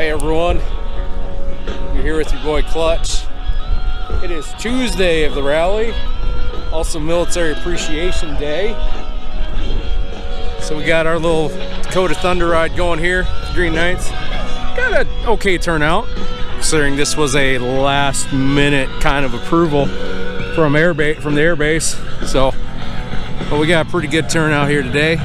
Hey everyone, you're here with your boy Clutch. It is Tuesday of the rally, also Military Appreciation Day. So we got our little Dakota Thunder ride going here, Green Knights. Got an okay turnout, considering this was a last minute kind of approval from the air base. So, but we got a pretty good turnout here today.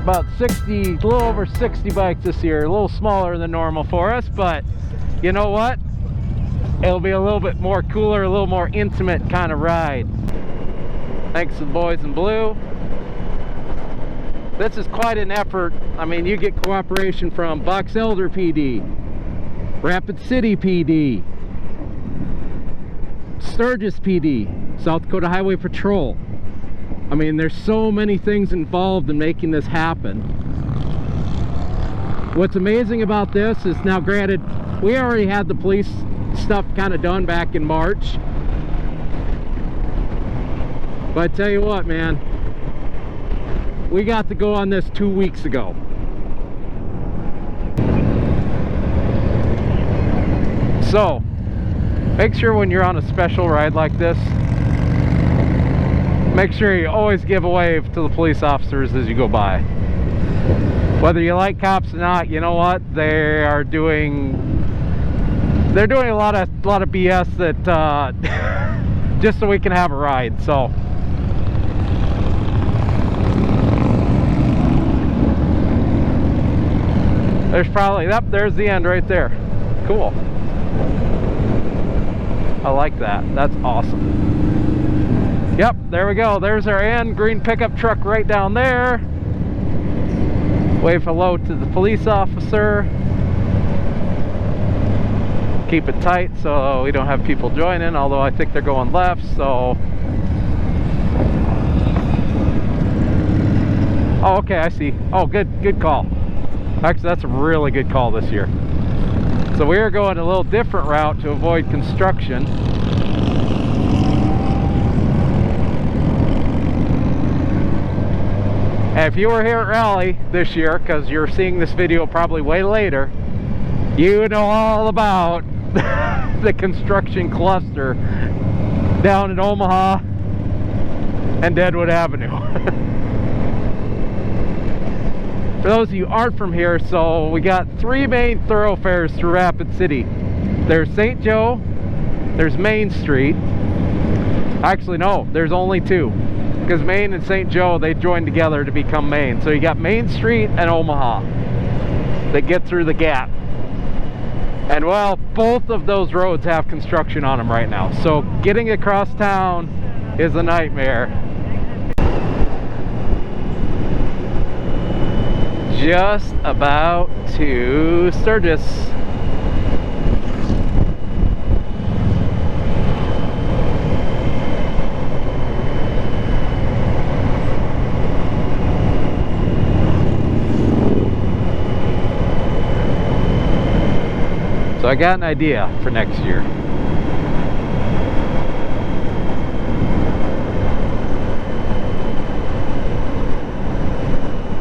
About 60, a little over 60 bikes this year, a little smaller than normal for us, but you know what? It'll be a little bit more cooler, a little more intimate kind of ride. Thanks to the boys in blue. This is quite an effort. I mean, you get cooperation from Box Elder PD, Rapid City PD, Sturgis PD, South Dakota Highway Patrol. I mean, there's so many things involved in making this happen. What's amazing about this is, now granted, we already had the police stuff kind of done back in March. But I tell you what, man, we got to go on this 2 weeks ago. So, make sure when you're on a special ride like this, make sure you always give a wave to the police officers as you go by. Whether you like cops or not, you know what? They're doing a lot of BS that just so we can have a ride. So there's probably, yep, there's the end right there. Cool. I like that. That's awesome. Yep, there we go. There's our end. Green pickup truck right down there. Wave hello to the police officer. Keep it tight so we don't have people joining, although I think they're going left, so. Oh, okay, I see. Oh, good call. Actually, that's a really good call this year. So we are going a little different route to avoid construction. And if you were here at Rally this year, because you're seeing this video probably way later, you know all about the construction cluster down in Omaha and Deadwood Avenue. For those of you who aren't from here, so we got 3 main thoroughfares through Rapid City. There's St. Joe, there's Main Street. Actually, no, there's only 2. Because Main and St. Joe, they joined together to become Main. So you got Main Street and Omaha that get through the gap. And well, both of those roads have construction on them right now. So getting across town is a nightmare. Just about to Sturgis. So I got an idea for next year.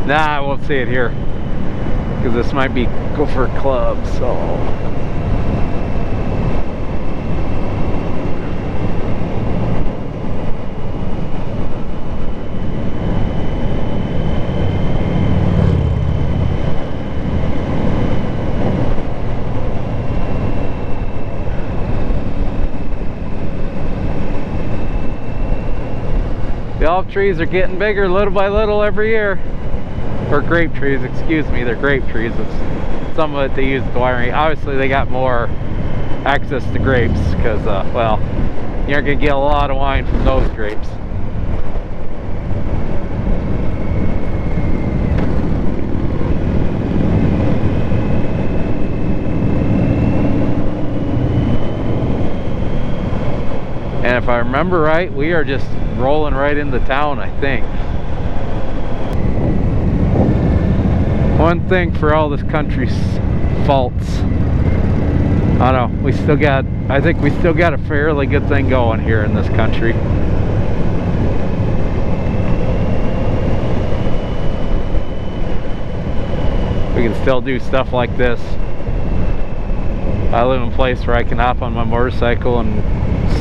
Nah, I won't see it here, because this might be Gopher Club, so. The olive trees are getting bigger little by little every year. Or grape trees, excuse me, they're grape trees. It's some of it they use the winery. Obviously they got more access to grapes because, well, you aren't going to get a lot of wine from those grapes. And if I remember right, we are just rolling right into town, I think. One thing for all this country's faults, I don't know, I think we still got a fairly good thing going here in this country. We can still do stuff like this. I live in a place where I can hop on my motorcycle and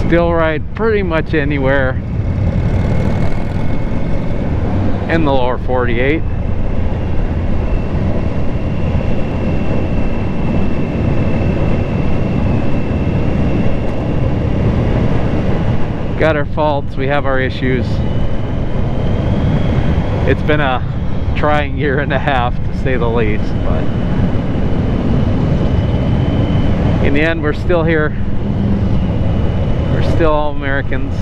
still ride pretty much anywhere in the lower 48. Got our faults, we have our issues. It's been a trying year and a half, to say the least, but in the end we're still here. We're still all Americans.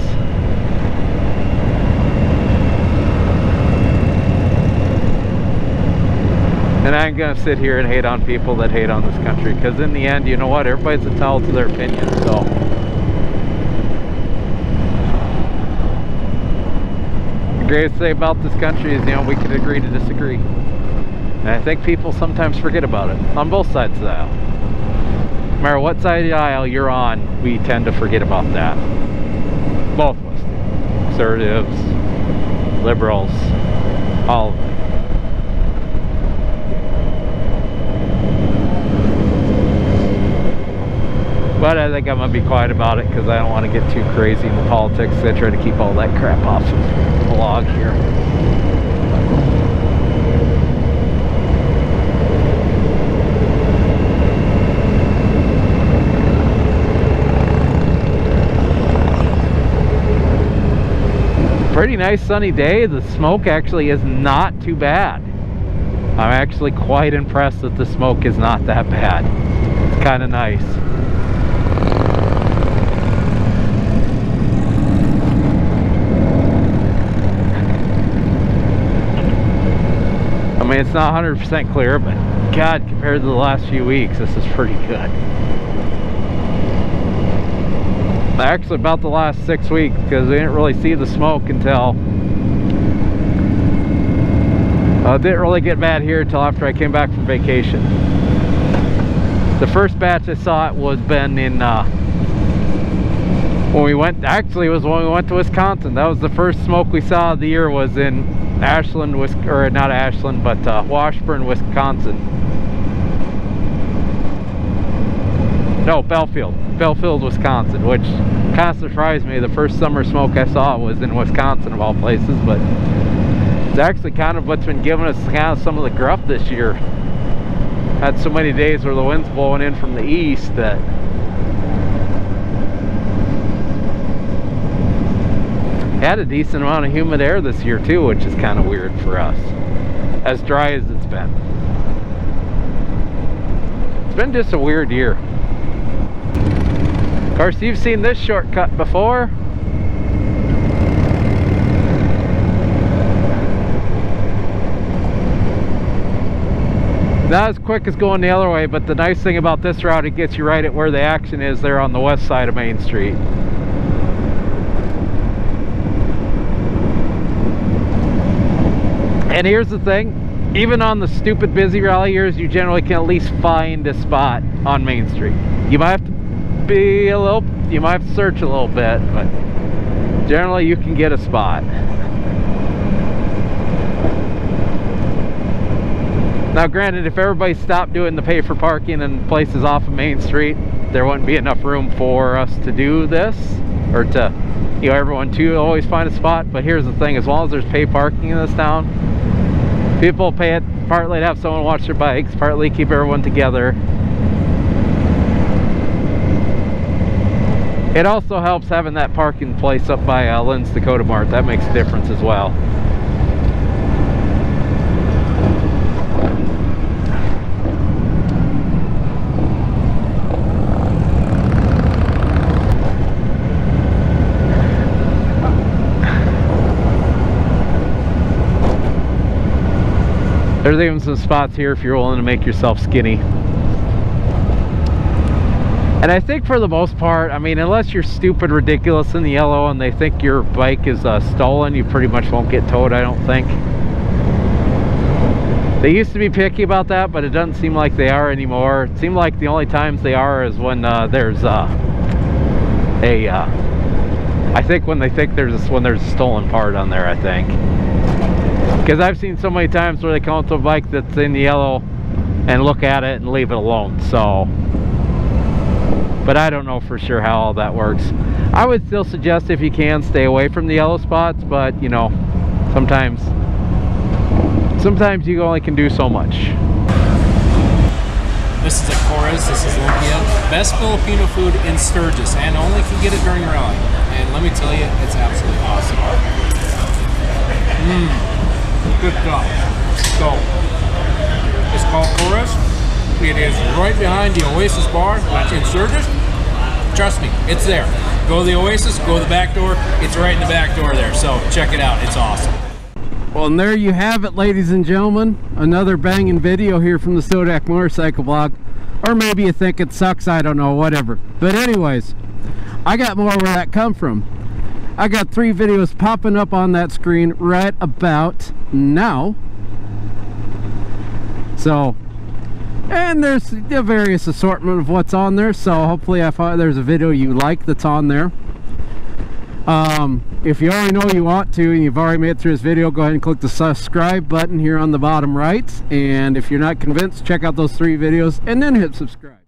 And I ain't gonna sit here and hate on people that hate on this country, because in the end, you know what, everybody's entitled to their opinion. So the greatest thing about this country is, you know, we can agree to disagree. And I think people sometimes forget about it, on both sides of the aisle. No matter what side of the aisle you're on, we tend to forget about that. Both of us. Conservatives, liberals, all of them. But I think I'm going to be quiet about it because I don't want to get too crazy in the politics. I try to keep all that crap off of the vlog here. Pretty nice sunny day. The smoke actually is not too bad. I'm actually quite impressed that the smoke is not that bad. It's kind of nice. I mean, it's not 100% clear, but God, compared to the last few weeks, this is pretty good. Actually, about the last 6 weeks, because we didn't really see the smoke until it didn't really get bad here until after I came back from vacation. The first batch I saw it was been in when we went, actually it was when we went to Wisconsin. That was the first smoke we saw of the year, was in Ashland, or not Ashland, but Washburn, Wisconsin. No, Belfield, Wisconsin, which kind of surprised me. The first summer smoke I saw was in Wisconsin, of all places, but it's actually kind of what's been giving us kind of some of the gruff this year. Had so many days where the wind's blowing in from the east that had a decent amount of humid air this year too, which is kind of weird for us, as dry as it's been. It's been just a weird year. Of course, you've seen this shortcut before. Not as quick as going the other way, but the nice thing about this route, it gets you right at where the action is there on the west side of Main Street. And here's the thing, even on the stupid busy rally years, you generally can at least find a spot on Main Street. You might have to be a little, you might have to search a little bit, but generally you can get a spot. Now granted, if everybody stopped doing the pay for parking in places off of Main Street, there wouldn't be enough room for us to do this, or to, you know, everyone to always find a spot. But here's the thing, as long as there's pay parking in this town, people pay it partly to have someone watch their bikes, partly keep everyone together. It also helps having that parking place up by Lynn's Dakota Mart. That makes a difference as well. There's even some spots here if you're willing to make yourself skinny. And I think for the most part, I mean, unless you're stupid ridiculous in the yellow and they think your bike is stolen, you pretty much won't get towed, I don't think. They used to be picky about that, but it doesn't seem like they are anymore. It seems like the only times they are is when there's I think when they think there's a stolen part on there, I think. Because I've seen so many times where they come up to a bike that's in the yellow and look at it and leave it alone, so. But I don't know for sure how all that works. I would still suggest, if you can, stay away from the yellow spots, but you know, sometimes you only can do so much. This is Dakota, this is Olympia. Best Filipino food in Sturgis, and only can get it during rally. And let me tell you, it's absolutely awesome. Good stuff. So, it's called Chorus. It is right behind the Oasis bar in Sturgis. Trust me, it's there. Go to the Oasis, go to the back door. It's right in the back door there. So check it out. It's awesome. Well, and there you have it, ladies and gentlemen. Another banging video here from the Sodak Motorcycle Blog. Or maybe you think it sucks, I don't know, whatever. But anyways, I got more where that come from. I got 3 videos popping up on that screen right about now. So, and there's a various assortment of what's on there, so hopefully there's a video you like that's on there. If you already know you want to and you've already made it through this video, go ahead and click the subscribe button here on the bottom right, and if you're not convinced, check out those 3 videos and then hit subscribe.